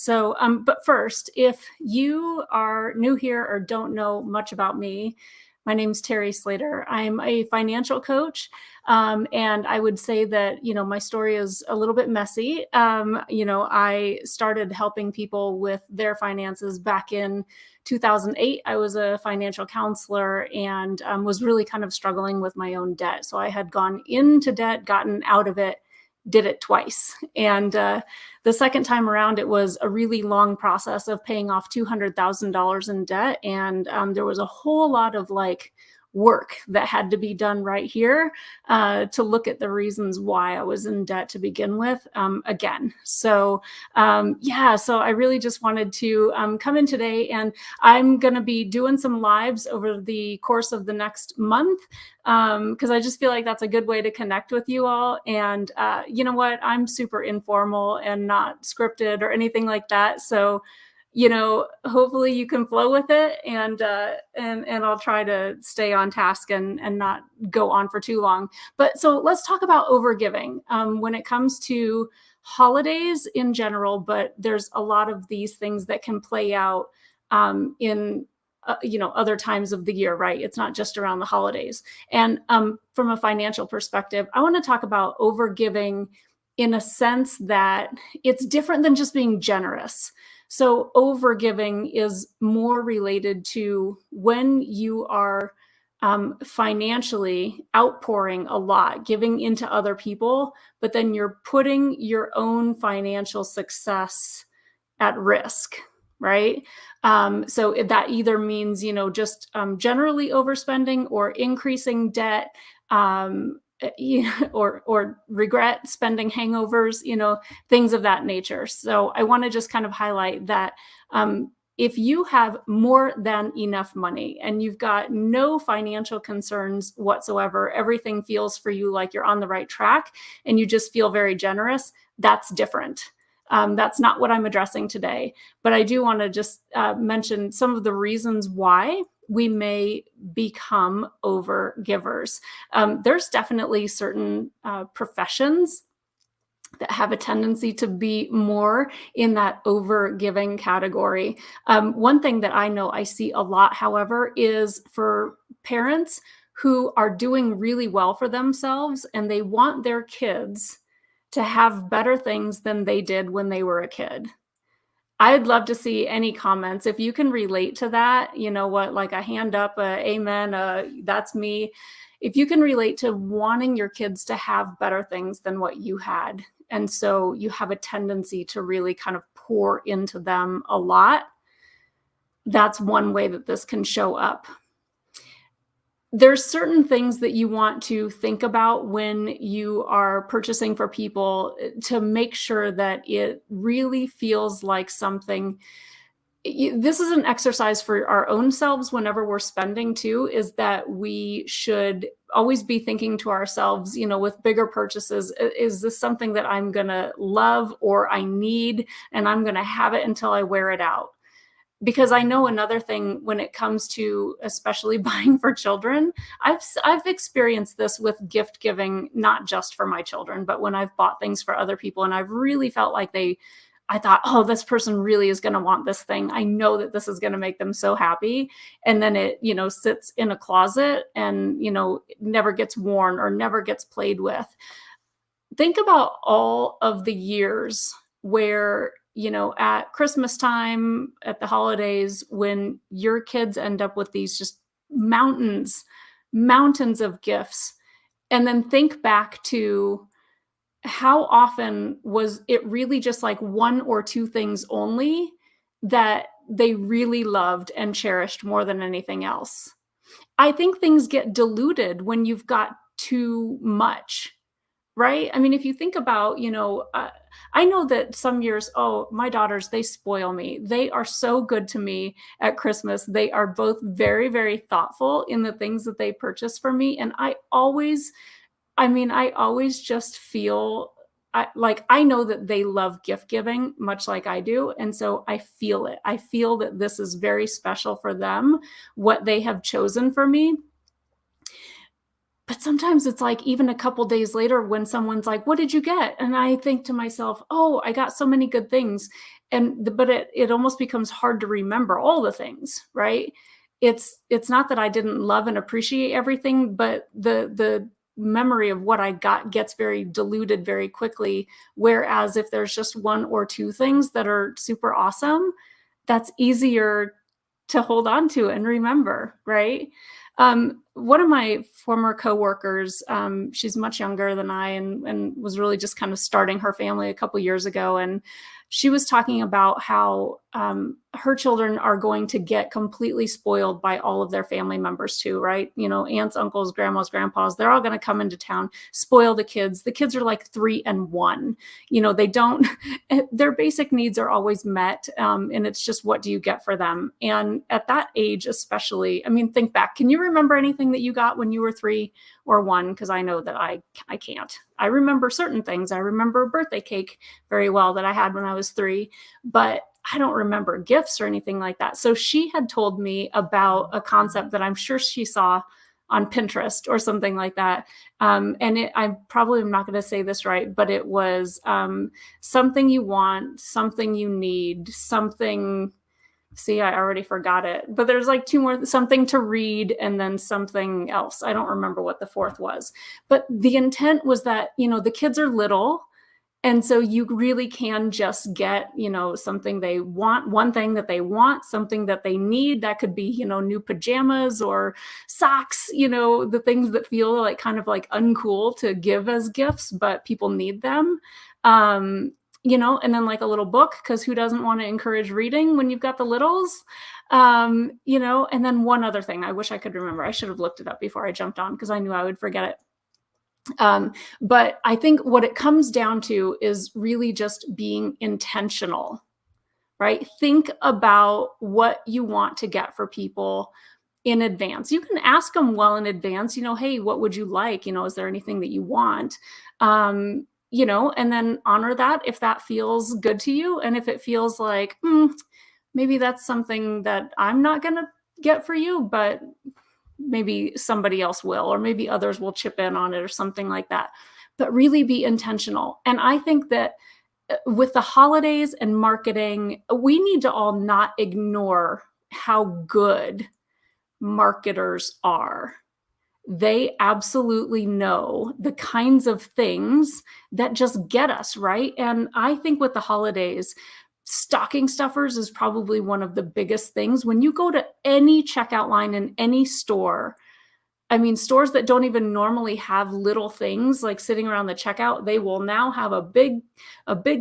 So, but first, if you are new here or don't know much about me, my name's Teri Slater. I'm a financial coach. And I would say that, my story is a little bit messy. I started helping people with their finances back in 2008. I was a financial counselor and was really kind of struggling with my own debt. So I had gone into debt, gotten out of it, did it twice. And the second time around, it was a really long process of paying off $200,000 in debt. And there was a whole lot of work that had to be done right here to look at the reasons why I was in debt to begin with again. So so I really just wanted to come in today, and I'm going to be doing some lives over the course of the next month because I just feel like that's a good way to connect with you all. And you know what? I'm super informal and not scripted or anything like that. So hopefully you can flow with it, and I'll try to stay on task and not go on for too long. But so let's talk about overgiving when it comes to holidays in general, but there's a lot of these things that can play out in other times of the year, right? It's not just around the holidays. And from a financial perspective, I want to talk about overgiving in a sense that it's different than just being generous. So overgiving is more related to when you are financially outpouring a lot, giving into other people, but then you're putting your own financial success at risk, right? So that either means, just generally overspending or increasing debt, or regret, spending hangovers, things of that nature. So I want to just kind of highlight that if you have more than enough money and you've got no financial concerns whatsoever, everything feels for you like you're on the right track and you just feel very generous, that's different. That's not what I'm addressing today, but I do want to just mention some of the reasons why we may become over givers. There's definitely certain professions that have a tendency to be more in that over giving category. One thing that I know I see a lot, however, is for parents who are doing really well for themselves and they want their kids to have better things than they did when they were a kid. I'd love to see any comments. If you can relate to that, like a hand up, amen, that's me. If you can relate to wanting your kids to have better things than what you had, and so you have a tendency to really kind of pour into them a lot, that's one way that this can show up. There's certain things that you want to think about when you are purchasing for people to make sure that it really feels like something. This is an exercise for our own selves whenever we're spending too, is that we should always be thinking to ourselves, with bigger purchases, is this something that I'm going to love or I need, and I'm going to have it until I wear it out? Because I know another thing when it comes to especially buying for children, I've experienced this with gift giving, not just for my children, but when I've bought things for other people and I've really felt like I thought, oh, this person really is going to want this thing. I know that this is going to make them so happy. And then it, sits in a closet and, never gets worn or never gets played with. Think about all of the years where at Christmas time, at the holidays, when your kids end up with these just mountains of gifts. And then think back to how often was it really just like one or two things only that they really loved and cherished more than anything else. I think things get diluted when you've got too much. Right? I mean, if you think about, I know that some years, oh, my daughters, they spoil me. They are so good to me at Christmas. They are both very, very thoughtful in the things that they purchase for me. And I always just feel I know that they love gift giving much like I do. And so I feel it. I feel that this is very special for them, what they have chosen for me. But sometimes it's like even a couple days later when someone's like, "What did you get?" And I think to myself, "Oh, I got so many good things." But it almost becomes hard to remember all the things, right? It's not that I didn't love and appreciate everything, but the memory of what I got gets very diluted very quickly. Whereas if there's just one or two things that are super awesome, that's easier to hold on to and remember, right? One of my former coworkers, she's much younger than I, and was really just kind of starting her family a couple years ago, and she was talking about how her children are going to get completely spoiled by all of their family members too, right? You know, aunts, uncles, grandmas, grandpas, they're all going to come into town, spoil the kids. The kids are like 3 and 1. You know, they don't, their basic needs are always met. And it's just, what do you get for them? And at that age, especially, I mean, think back. Can you remember anything that you got when you were 3 or 1? Because I know that I can't. I remember certain things. I remember a birthday cake very well that I had when I was 3, but I don't remember gifts or anything like that. So she had told me about a concept that I'm sure she saw on Pinterest or something like that. I probably am not going to say this right, but it was something you want, something you need, something. See, I already forgot it, but there's like 2 more, something to read and then something else. I don't remember what the 4th was, but the intent was that, you know, the kids are little. And so you really can just get, you know, something they want, one thing that they want, something that they need. That could be, you know, new pajamas or socks, you know, the things that feel like kind of like uncool to give as gifts, but people need them. Um, you know, and then like a little book, because who doesn't want to encourage reading when you've got the littles? You know, and then one other thing I wish I could remember. I should have looked it up before I jumped on because I knew I would forget it. But I think what it comes down to is really just being intentional, right? Think about what you want to get for people in advance. You can ask them well in advance, you know, hey, what would you like? You know, is there anything that you want? You know, and then honor that if that feels good to you. And if it feels like, maybe that's something that I'm not going to get for you, but maybe somebody else will, or maybe others will chip in on it or something like that. But really be intentional. And I think that with the holidays and marketing, we need to all not ignore how good marketers are. They absolutely know the kinds of things that just get us, right? And I think with the holidays, stocking stuffers is probably one of the biggest things. When you go to any checkout line in any store, I mean, stores that don't even normally have little things like sitting around the checkout, they will now have a big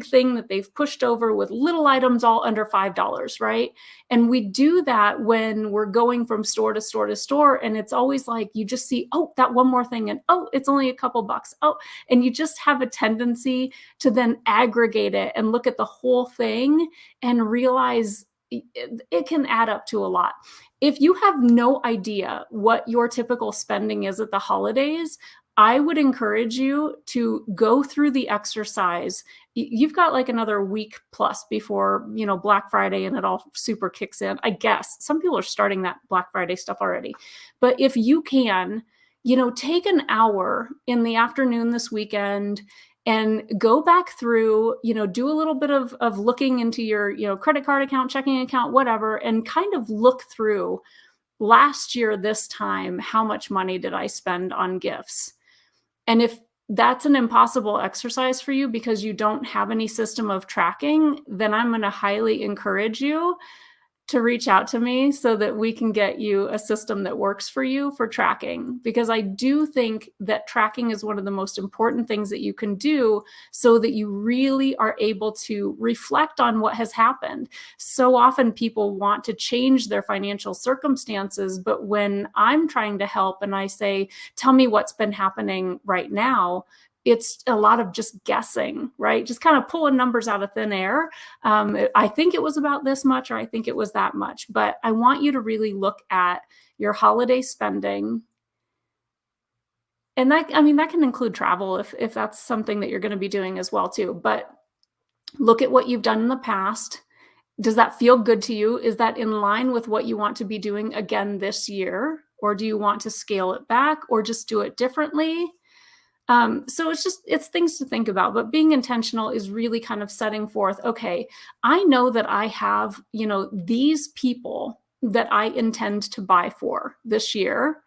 thing that they've pushed over with little items all under $5, right? And we do that when we're going from store to store to store, and it's always like you just see, oh, that one more thing, and oh, it's only a couple bucks. Oh, and you just have a tendency to then aggregate it and look at the whole thing and realize it can add up to a lot. If you have no idea what your typical spending is at the holidays, I would encourage you to go through the exercise. You've got like another week plus before, you know, Black Friday and it all super kicks in. I guess some people are starting that Black Friday stuff already. But if you can, you know, take an hour in the afternoon this weekend and go back through, you know, do a little bit of looking into your, you know, credit card account, checking account, whatever, and kind of look through last year, this time, how much money did I spend on gifts? And if that's an impossible exercise for you because you don't have any system of tracking, then I'm going to highly encourage you to reach out to me so that we can get you a system that works for you for tracking. Because I do think that tracking is one of the most important things that you can do so that you really are able to reflect on what has happened. So often people want to change their financial circumstances, but when I'm trying to help and I say, tell me what's been happening right now, it's a lot of just guessing, right? Just kind of pulling numbers out of thin air. I think it was about this much, or I think it was that much. But I want you to really look at your holiday spending. And that, I mean, that can include travel if that's something that you're going to be doing as well too. But look at what you've done in the past. Does that feel good to you? Is that in line with what you want to be doing again this year? Or do you want to scale it back or just do it differently? So it's things to think about, but being intentional is really kind of setting forth, okay, I know that I have, these people that I intend to buy for this year.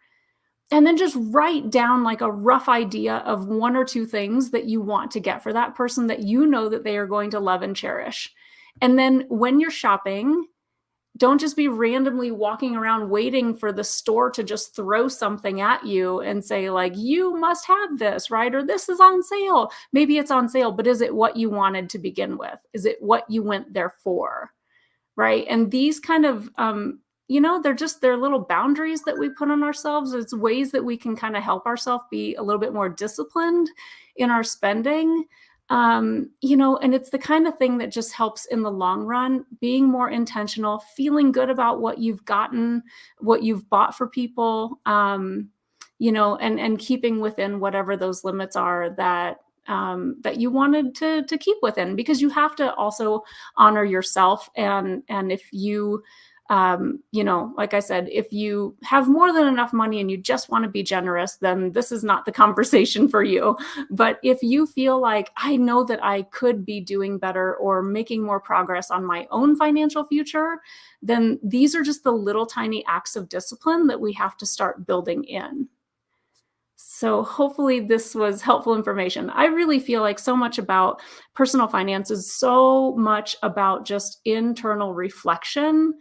And then just write down like a rough idea of one or two things that you want to get for that person that you know that they are going to love and cherish. And then when you're shopping, don't just be randomly walking around waiting for the store to just throw something at you and say like, you must have this, right? Or this is on sale. Maybe it's on sale, but is it what you wanted to begin with? Is it what you went there for? Right. And these kind of, they're little boundaries that we put on ourselves. It's ways that we can kind of help ourselves be a little bit more disciplined in our spending. And it's the kind of thing that just helps in the long run, being more intentional, feeling good about what you've gotten, what you've bought for people, and keeping within whatever those limits are that you wanted to keep within, because you have to also honor yourself. And if you, like I said, if you have more than enough money and you just want to be generous, then this is not the conversation for you. But if you feel like, I know that I could be doing better or making more progress on my own financial future, then these are just the little tiny acts of discipline that we have to start building in. So hopefully this was helpful information. I really feel like so much about personal finance is so much about just internal reflection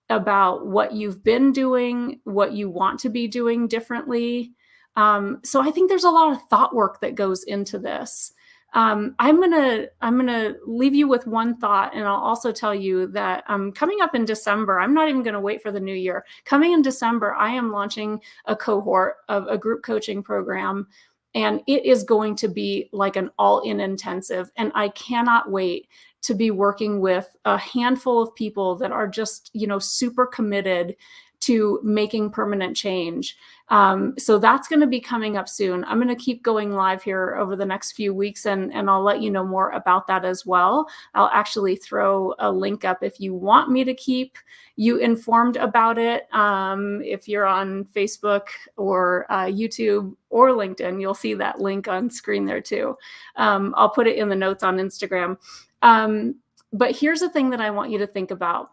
about what you've been doing, what you want to be doing differently. So I think there's a lot of thought work that goes into this. I'm gonna leave you with one thought, and I'll also tell you that coming up in December, I'm not even going to wait for the new year. Coming in December, I am launching a cohort of a group coaching program, and it is going to be like an all-in intensive. And I cannot wait to be working with a handful of people that are just, super committed to making permanent change. So that's going to be coming up soon. I'm going to keep going live here over the next few weeks, and I'll let you know more about that as well. I'll actually throw a link up if you want me to keep you informed about it. If you're on Facebook or YouTube or LinkedIn, you'll see that link on screen there too. I'll put it in the notes on Instagram. But here's the thing that I want you to think about.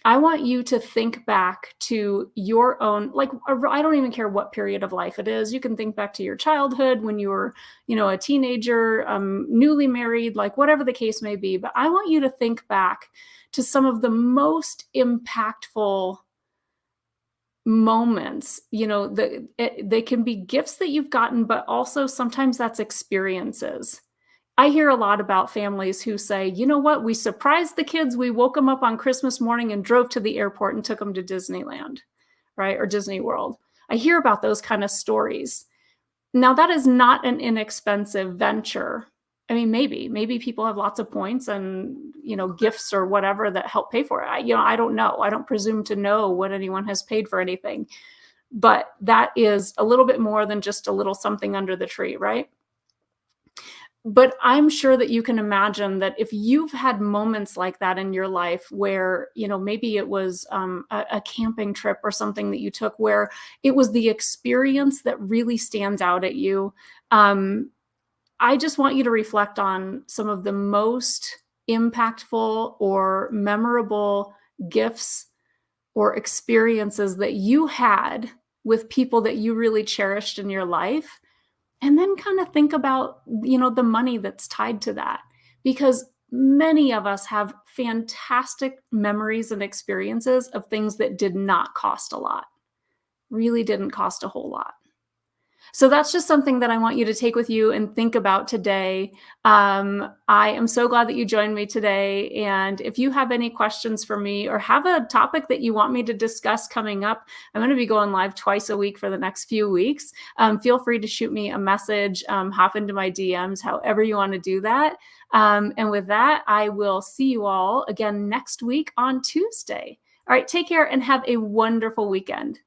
I want you to think back to your own, like, I don't even care what period of life it is. You can think back to your childhood when you were, a teenager, newly married, like whatever the case may be. But I want you to think back to some of the most impactful moments. They can be gifts that you've gotten, but also sometimes that's experiences. I hear a lot about families who say, you know what, we surprised the kids. We woke them up on Christmas morning and drove to the airport and took them to Disneyland, right? Or Disney World. I hear about those kind of stories. Now, that is not an inexpensive venture. I mean, maybe people have lots of points and, gifts or whatever that help pay for it. I don't know. I don't presume to know what anyone has paid for anything, but that is a little bit more than just a little something under the tree, right? But I'm sure that you can imagine that if you've had moments like that in your life where, maybe it was a camping trip or something that you took where it was the experience that really stands out at you. I just want you to reflect on some of the most impactful or memorable gifts or experiences that you had with people that you really cherished in your life. And then kind of think about, the money that's tied to that, because many of us have fantastic memories and experiences of things that did not cost a lot, really didn't cost a whole lot. So that's just something that I want you to take with you and think about today. I am so glad that you joined me today. And if you have any questions for me or have a topic that you want me to discuss coming up, I'm going to be going live twice a week for the next few weeks. Feel free to shoot me a message, hop into my DMs, however you want to do that. And with that, I will see you all again next week on Tuesday. All right, take care and have a wonderful weekend.